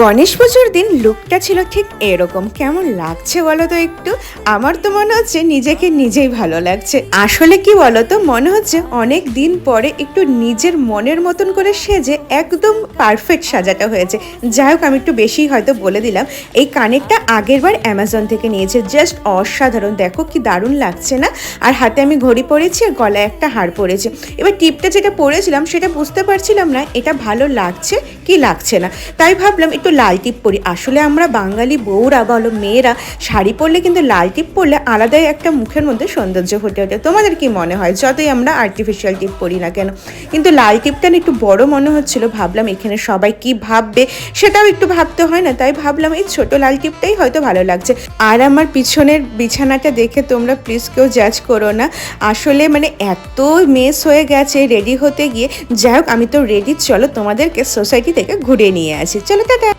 গণেশ পুজোর দিন লুকটা ছিল ঠিক এরকম। কেমন লাগছে বলো তো একটু? আমার তো মনে হচ্ছে নিজেকে নিজেই ভালো লাগছে। আসলে কি বলো তো, মনে হচ্ছে অনেক দিন পরে একটু নিজের মনের মতন করে সেজে একদম পারফেক্ট সাজাটা হয়েছে। যাই হোক, আমি একটু বেশি হয়তো বলে দিলাম। এই কানেরটা আগের বার অ্যামাজন থেকে নিয়েছে, জাস্ট অসাধারণ। দেখো কি দারুণ লাগছে না? আর হাতে আমি ঘড়ি পরেছি আর গলায় একটা হার পরেছি। এবার টিপটা যেটা পরেছিলাম সেটা বুঝতে পারছিলাম না এটা ভালো লাগছে কি লাগছে না, তাই ভাবলাম একটু লাল টিপ পরি। আসলে আমরা বাঙালি বউরা বলো, মেয়েরা শাড়ি পরলে কিন্তু লাল টিপ পরলে আলাদাই একটা মুখের মধ্যে সৌন্দর্য ফুটে ওঠে। তোমাদের কি মনে হয় যতই আমরা আর্টিফিশিয়াল টিপ পরি না কেন? কিন্তু লাল টিপটা না একটু বড় মনে হচ্ছিল। ভাবলাম এখানে সবাই কি ভাববে সেটাও একটু ভাবতে হয় না, তাই ভাবলাম এই ছোট লাল টিপটাই হয়তো ভালো লাগছে। আর আমার পিছনের বিছানাটা দেখে তোমরা প্লিজ কেউ জাজ করো না। আসলে মানে এত মেস হয়ে গেছে রেডি হতে গিয়ে। যাই হোক, আমি তো রেডি। চলো তোমাদেরকে সোসাইটি থেকে ঘুরে নিয়ে আসি। চলো টাটা।